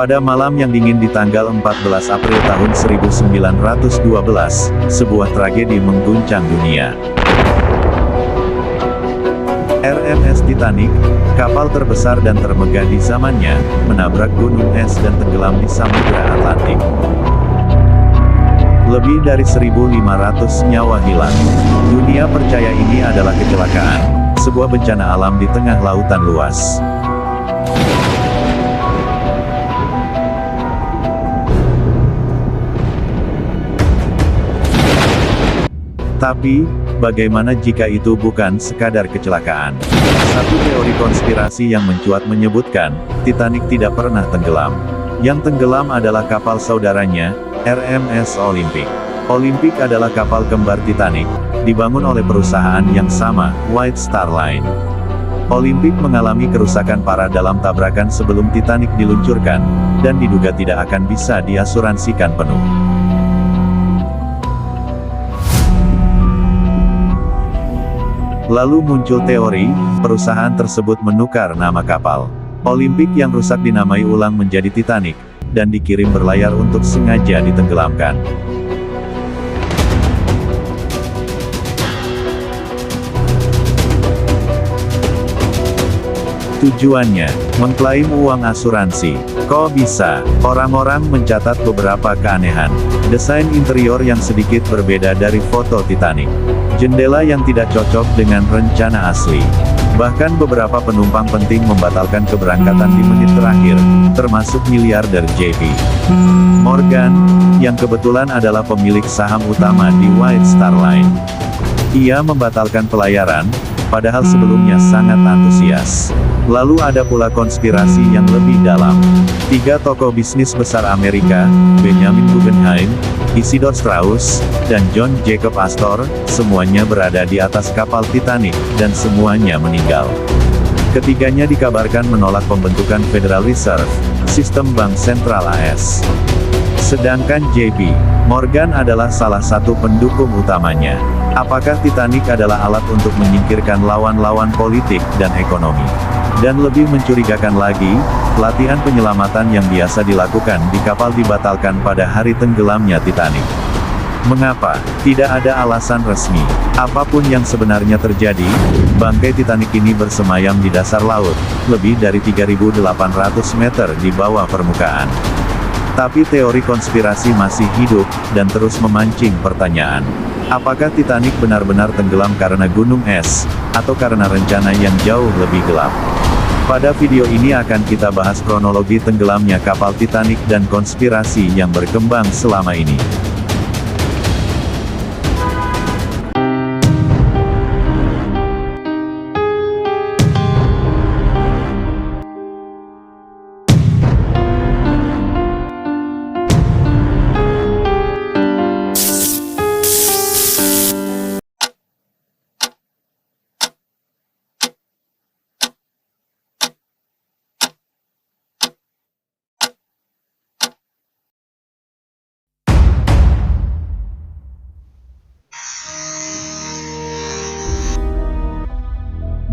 Pada malam yang dingin di tanggal 14 April tahun 1912, sebuah tragedi mengguncang dunia. RMS Titanic, kapal terbesar dan termegah di zamannya, menabrak gunung es dan tenggelam di Samudra Atlantik. Lebih dari 1.500 nyawa hilang. Dunia percaya ini adalah kecelakaan, sebuah bencana alam di tengah lautan luas. Tapi, bagaimana jika itu bukan sekadar kecelakaan? Satu teori konspirasi yang mencuat menyebutkan, Titanic tidak pernah tenggelam. Yang tenggelam adalah kapal saudaranya, RMS Olympic. Olympic adalah kapal kembar Titanic, dibangun oleh perusahaan yang sama, White Star Line. Olympic mengalami kerusakan parah dalam tabrakan sebelum Titanic diluncurkan, dan diduga tidak akan bisa diasuransikan penuh. Lalu muncul teori, perusahaan tersebut menukar nama kapal. Olympic yang rusak dinamai ulang menjadi Titanic, dan dikirim berlayar untuk sengaja ditenggelamkan. Tujuannya, mengklaim uang asuransi. Kok bisa? Orang-orang mencatat beberapa keanehan. Desain interior yang sedikit berbeda dari foto Titanic. Jendela yang tidak cocok dengan rencana asli. Bahkan beberapa penumpang penting membatalkan keberangkatan di menit terakhir, termasuk miliarder JP Morgan, yang kebetulan adalah pemilik saham utama di White Star Line. Ia membatalkan pelayaran, padahal sebelumnya sangat antusias. Lalu ada pula konspirasi yang lebih dalam. 3 tokoh bisnis besar Amerika, Benjamin Guggenheim, Isidor Straus, dan John Jacob Astor, semuanya berada di atas kapal Titanic, dan semuanya meninggal. Ketiganya dikabarkan menolak pembentukan Federal Reserve, sistem bank sentral AS. Sedangkan JP Morgan adalah salah satu pendukung utamanya. Apakah Titanic adalah alat untuk menyingkirkan lawan-lawan politik dan ekonomi? Dan lebih mencurigakan lagi, latihan penyelamatan yang biasa dilakukan di kapal dibatalkan pada hari tenggelamnya Titanic. Mengapa? Tidak ada alasan resmi. Apapun yang sebenarnya terjadi, bangkai Titanic ini bersemayam di dasar laut, lebih dari 3.800 meter di bawah permukaan. Tapi teori konspirasi masih hidup, dan terus memancing pertanyaan. Apakah Titanic benar-benar tenggelam karena gunung es, atau karena rencana yang jauh lebih gelap? Pada video ini akan kita bahas kronologi tenggelamnya kapal Titanic dan konspirasi yang berkembang selama ini.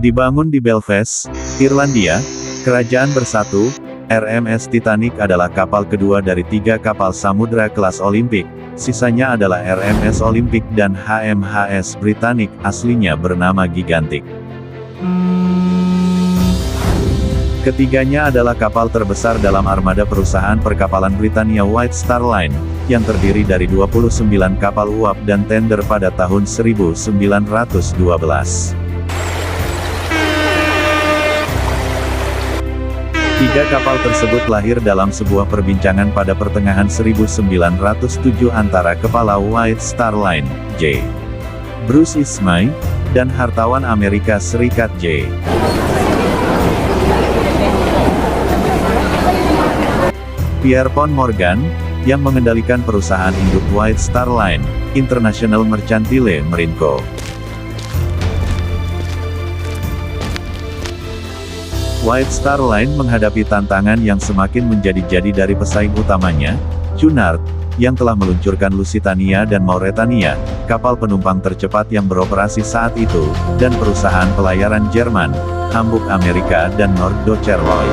Dibangun di Belfast, Irlandia, Kerajaan Bersatu, RMS Titanic adalah kapal kedua dari 3 kapal samudra kelas Olympic. Sisanya adalah RMS Olympic dan HMHS Britannic, aslinya bernama Gigantic. Ketiganya adalah kapal terbesar dalam armada perusahaan perkapalan Britania White Star Line, yang terdiri dari 29 kapal uap dan tender pada tahun 1912. 3 kapal tersebut lahir dalam sebuah perbincangan pada pertengahan 1907 antara kepala White Star Line, J. Bruce Ismay, dan hartawan Amerika Serikat J. Pierpont Morgan, yang mengendalikan perusahaan induk White Star Line, International Mercantile Marine Co. White Star Line menghadapi tantangan yang semakin menjadi-jadi dari pesaing utamanya, Cunard, yang telah meluncurkan Lusitania dan Mauretania, kapal penumpang tercepat yang beroperasi saat itu, dan perusahaan pelayaran Jerman, Hamburg Amerika dan Norddeutscher Lloyd.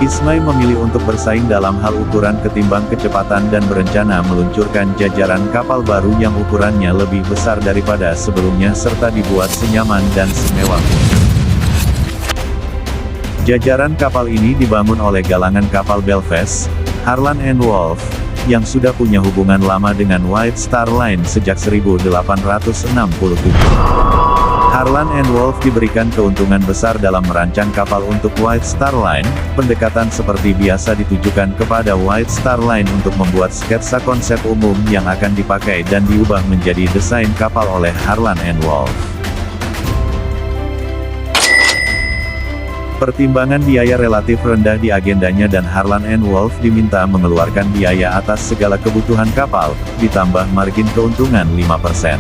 Ismay memilih untuk bersaing dalam hal ukuran ketimbang kecepatan dan berencana meluncurkan jajaran kapal baru yang ukurannya lebih besar daripada sebelumnya serta dibuat senyaman dan semewah mungkin. Jajaran kapal ini dibangun oleh galangan kapal Belfast, Harland & Wolff, yang sudah punya hubungan lama dengan White Star Line sejak 1867. Harland & Wolff diberikan keuntungan besar dalam merancang kapal untuk White Star Line. Pendekatan seperti biasa ditujukan kepada White Star Line untuk membuat sketsa konsep umum yang akan dipakai dan diubah menjadi desain kapal oleh Harland & Wolff. Pertimbangan biaya relatif rendah di agendanya dan Harland & Wolff diminta mengeluarkan biaya atas segala kebutuhan kapal, ditambah margin keuntungan 5%.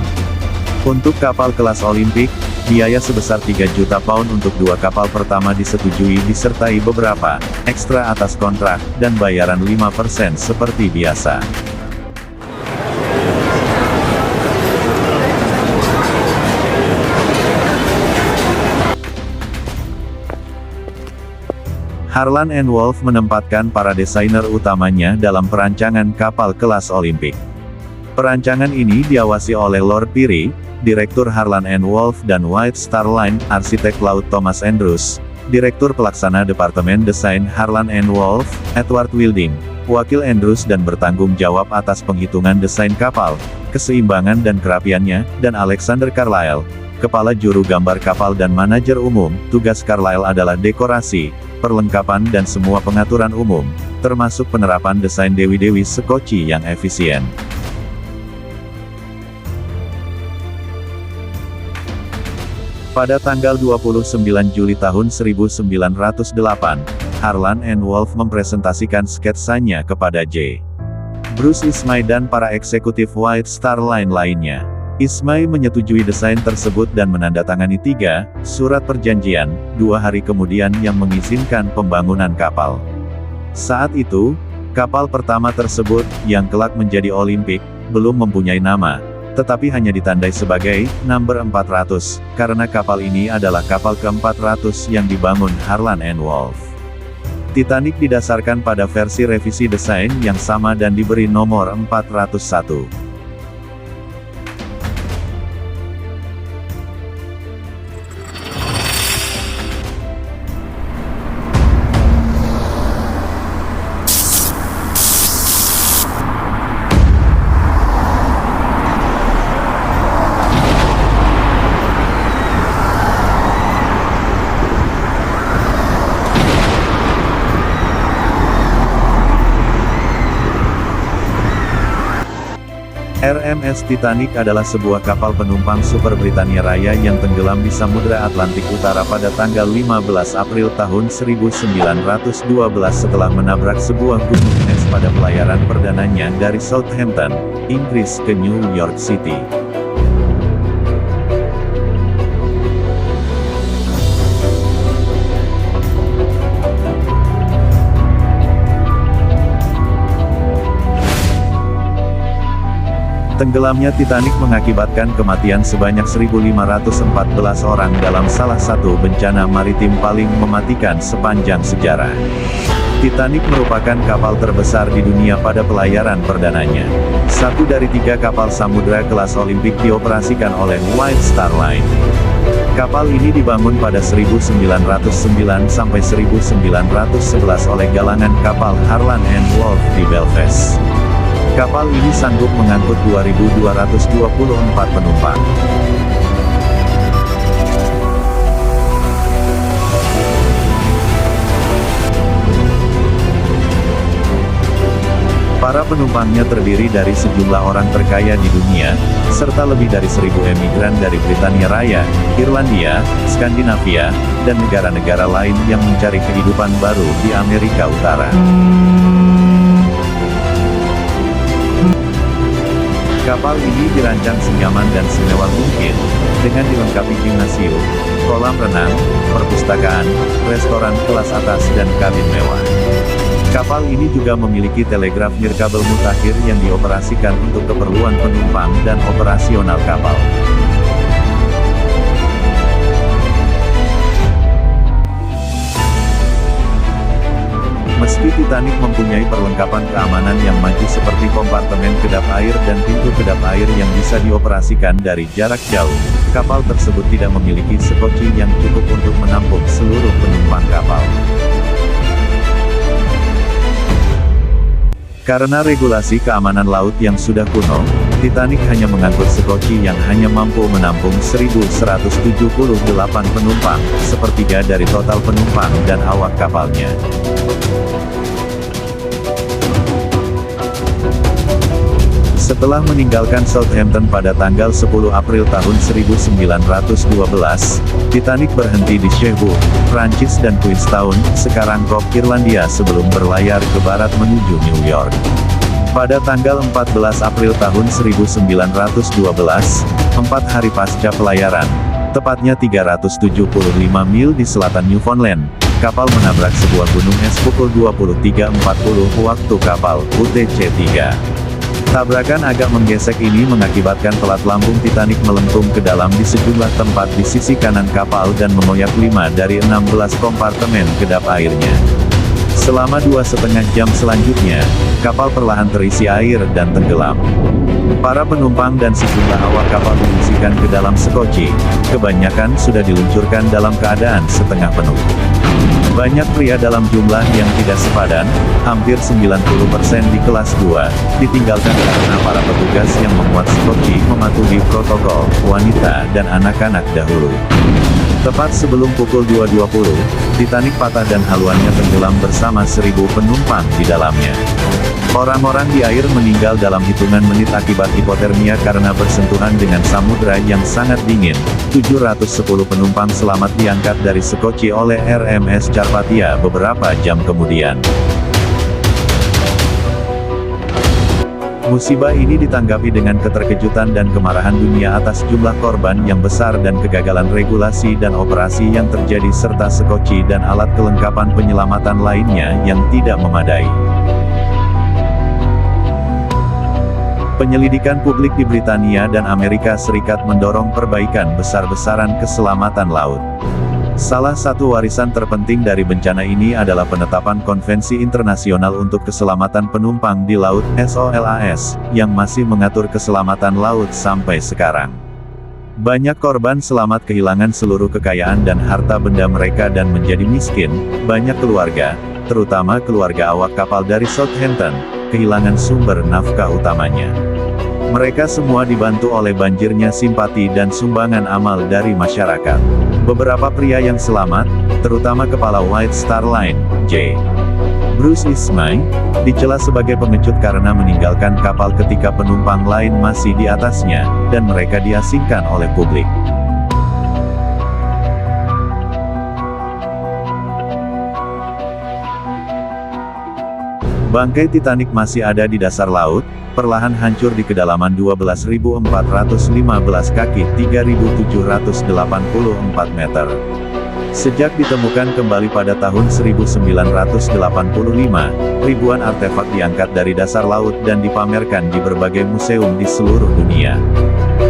Untuk kapal kelas Olimpik, biaya sebesar 3 juta pound untuk 2 kapal pertama disetujui disertai beberapa ekstra atas kontrak, dan bayaran 5% seperti biasa. Harland & Wolff menempatkan para desainer utamanya dalam perancangan kapal kelas Olimpik. Perancangan ini diawasi oleh Lord Pirrie, Direktur Harland & Wolff dan White Star Line, arsitek laut Thomas Andrews, Direktur Pelaksana Departemen Desain Harland & Wolff, Edward Wilding, Wakil Andrews dan bertanggung jawab atas penghitungan desain kapal, keseimbangan dan kerapiannya, dan Alexander Carlyle, Kepala Juru Gambar Kapal dan Manajer Umum. Tugas Carlyle adalah dekorasi, perlengkapan dan semua pengaturan umum, termasuk penerapan desain dewi-dewi Sekoci yang efisien. Pada tanggal 29 Juli tahun 1908, Harland & Wolff mempresentasikan sketsanya kepada J. Bruce Ismay dan para eksekutif White Star Line lainnya. Ismay menyetujui desain tersebut dan menandatangani 3 surat perjanjian, 2 hari kemudian yang mengizinkan pembangunan kapal. Saat itu, kapal pertama tersebut, yang kelak menjadi Olimpik, belum mempunyai nama, tetapi hanya ditandai sebagai Number 400, karena kapal ini adalah kapal ke-400 yang dibangun Harland & Wolff. Titanic didasarkan pada versi revisi desain yang sama dan diberi nomor 401. RMS Titanic adalah sebuah kapal penumpang Super Britania Raya yang tenggelam di Samudra Atlantik Utara pada tanggal 15 April tahun 1912 setelah menabrak sebuah gunung es pada pelayaran perdananya dari Southampton, Inggris ke New York City. Tenggelamnya Titanic mengakibatkan kematian sebanyak 1.514 orang dalam salah satu bencana maritim paling mematikan sepanjang sejarah. Titanic merupakan kapal terbesar di dunia pada pelayaran perdananya. Satu dari 3 kapal samudra kelas Olimpik dioperasikan oleh White Star Line. Kapal ini dibangun pada 1909 sampai 1911 oleh galangan kapal Harland & Wolff di Belfast. Kapal ini sanggup mengangkut 2.224 penumpang. Para penumpangnya terdiri dari sejumlah orang terkaya di dunia, serta lebih dari 1.000 emigran dari Britania Raya, Irlandia, Skandinavia, dan negara-negara lain yang mencari kehidupan baru di Amerika Utara. Kapal ini dirancang senyaman dan semewah mungkin, dengan dilengkapi gimnasium, kolam renang, perpustakaan, restoran kelas atas dan kabin mewah. Kapal ini juga memiliki telegraf nirkabel mutakhir yang dioperasikan untuk keperluan penumpang dan operasional kapal. Meski Titanic mempunyai perlengkapan keamanan yang maju seperti kompartemen kedap air dan pintu kedap air yang bisa dioperasikan dari jarak jauh, kapal tersebut tidak memiliki sekoci yang cukup untuk menampung seluruh penumpang kapal. Karena regulasi keamanan laut yang sudah kuno, Titanic hanya mengangkut sekoci yang hanya mampu menampung 1.178 penumpang, sepertiga dari total penumpang dan awak kapalnya. Setelah meninggalkan Southampton pada tanggal 10 April tahun 1912, Titanic berhenti di Cherbourg, Prancis dan Queenstown, sekarang Cork, Irlandia sebelum berlayar ke barat menuju New York. Pada tanggal 14 April tahun 1912, 4 hari pasca pelayaran, tepatnya 375 mil di selatan Newfoundland, kapal menabrak sebuah gunung es pukul 23.40 waktu kapal UTC-3. Tabrakan agak menggesek ini mengakibatkan pelat lambung Titanic melengkung ke dalam di sejumlah tempat di sisi kanan kapal dan mengoyak 5 dari 16 kompartemen kedap airnya. Selama 2,5 jam selanjutnya, kapal perlahan terisi air dan tenggelam. Para penumpang dan sejumlah awak kapal diungsikan ke dalam sekoci, kebanyakan sudah diluncurkan dalam keadaan setengah penuh. Banyak pria dalam jumlah yang tidak sepadan, hampir 90% di kelas 2, ditinggalkan karena para petugas yang memuat sekoci mematuhi protokol, wanita dan anak-anak dahulu. Tepat sebelum pukul 2.20, Titanic patah dan haluannya tenggelam bersama 1.000 penumpang di dalamnya. Orang-orang di air meninggal dalam hitungan menit akibat hipotermia karena bersentuhan dengan samudra yang sangat dingin. 710 penumpang selamat diangkat dari sekoci oleh RMS Carpathia beberapa jam kemudian. Musibah ini ditanggapi dengan keterkejutan dan kemarahan dunia atas jumlah korban yang besar dan kegagalan regulasi dan operasi yang terjadi serta sekoci dan alat kelengkapan penyelamatan lainnya yang tidak memadai. Penyelidikan publik di Britania dan Amerika Serikat mendorong perbaikan besar-besaran keselamatan laut. Salah satu warisan terpenting dari bencana ini adalah penetapan Konvensi Internasional untuk Keselamatan Penumpang di Laut (SOLAS), yang masih mengatur keselamatan laut sampai sekarang. Banyak korban selamat kehilangan seluruh kekayaan dan harta benda mereka dan menjadi miskin. Banyak keluarga, terutama keluarga awak kapal dari Southampton, kehilangan sumber nafkah utamanya. Mereka semua dibantu oleh banjirnya simpati dan sumbangan amal dari masyarakat. Beberapa pria yang selamat, terutama kepala White Star Line, J. Bruce Ismay, dicela sebagai pengecut karena meninggalkan kapal ketika penumpang lain masih di atasnya, dan mereka diasingkan oleh publik. Bangkai Titanic masih ada di dasar laut, perlahan hancur di kedalaman 12.415 kaki (3.784 meter). Sejak ditemukan kembali pada tahun 1985, ribuan artefak diangkat dari dasar laut dan dipamerkan di berbagai museum di seluruh dunia.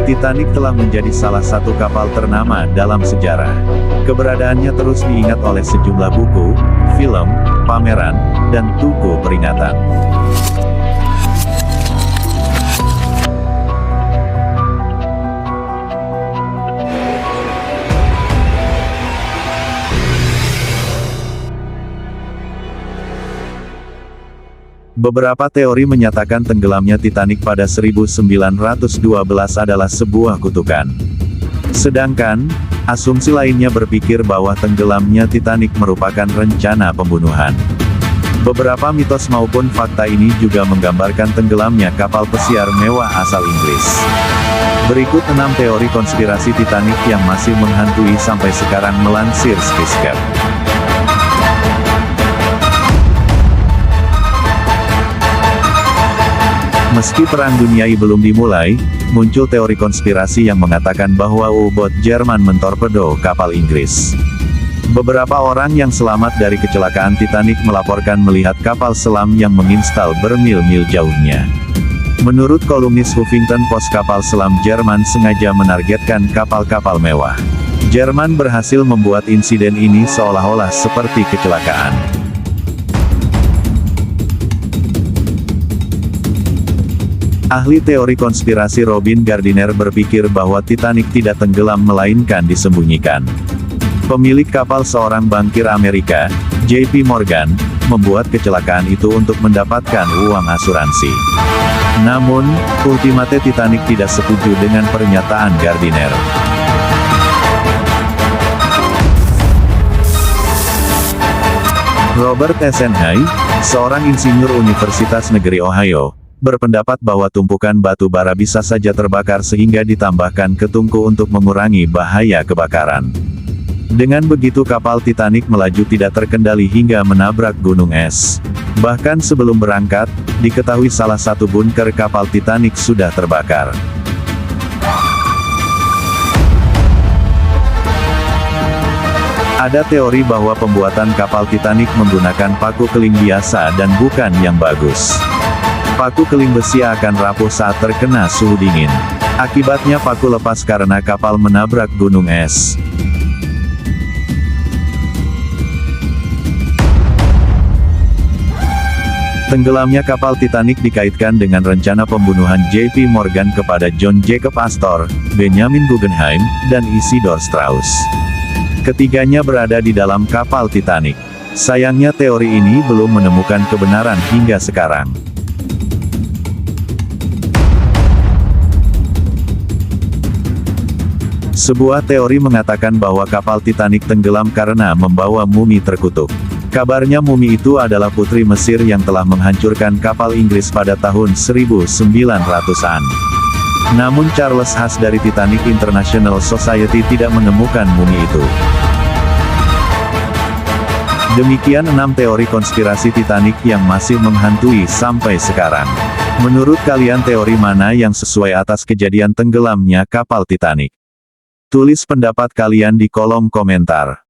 Titanic telah menjadi salah satu kapal ternama dalam sejarah. Keberadaannya terus diingat oleh sejumlah buku, film, pameran, dan tugu peringatan. Beberapa teori menyatakan tenggelamnya Titanic pada 1912 adalah sebuah kutukan. Sedangkan, asumsi lainnya berpikir bahwa tenggelamnya Titanic merupakan rencana pembunuhan. Beberapa mitos maupun fakta ini juga menggambarkan tenggelamnya kapal pesiar mewah asal Inggris. Berikut 6 teori konspirasi Titanic yang masih menghantui sampai sekarang melansir Skyscape. Meski Perang Dunia I belum dimulai, muncul teori konspirasi yang mengatakan bahwa U-boat Jerman mentorpedo kapal Inggris. Beberapa orang yang selamat dari kecelakaan Titanic melaporkan melihat kapal selam yang menginstal bermil-mil jauhnya. Menurut kolumnis Huffington Post, kapal selam Jerman sengaja menargetkan kapal-kapal mewah. Jerman berhasil membuat insiden ini seolah-olah seperti kecelakaan. Ahli teori konspirasi Robin Gardiner berpikir bahwa Titanic tidak tenggelam melainkan disembunyikan. Pemilik kapal seorang bankir Amerika, JP Morgan, membuat kecelakaan itu untuk mendapatkan uang asuransi. Namun, ultimate Titanic tidak setuju dengan pernyataan Gardiner. Robert Eisenhey, seorang insinyur Universitas Negeri Ohio, berpendapat bahwa tumpukan batu bara bisa saja terbakar sehingga ditambahkan ke tungku untuk mengurangi bahaya kebakaran. Dengan begitu kapal Titanic melaju tidak terkendali hingga menabrak gunung es. Bahkan sebelum berangkat, diketahui salah satu bunker kapal Titanic sudah terbakar. Ada teori bahwa pembuatan kapal Titanic menggunakan paku keling biasa dan bukan yang bagus. Paku keling besi akan rapuh saat terkena suhu dingin. Akibatnya paku lepas karena kapal menabrak gunung es. Tenggelamnya kapal Titanic dikaitkan dengan rencana pembunuhan JP Morgan kepada John Jacob Astor, Benjamin Guggenheim, dan Isidor Straus. Ketiganya berada di dalam kapal Titanic. Sayangnya teori ini belum menemukan kebenaran hingga sekarang. Sebuah teori mengatakan bahwa kapal Titanic tenggelam karena membawa mumi terkutuk. Kabarnya mumi itu adalah putri Mesir yang telah menghancurkan kapal Inggris pada tahun 1900-an. Namun Charles Haas dari Titanic International Society tidak menemukan mumi itu. Demikian 6 teori konspirasi Titanic yang masih menghantui sampai sekarang. Menurut kalian teori mana yang sesuai atas kejadian tenggelamnya kapal Titanic? Tulis pendapat kalian di kolom komentar.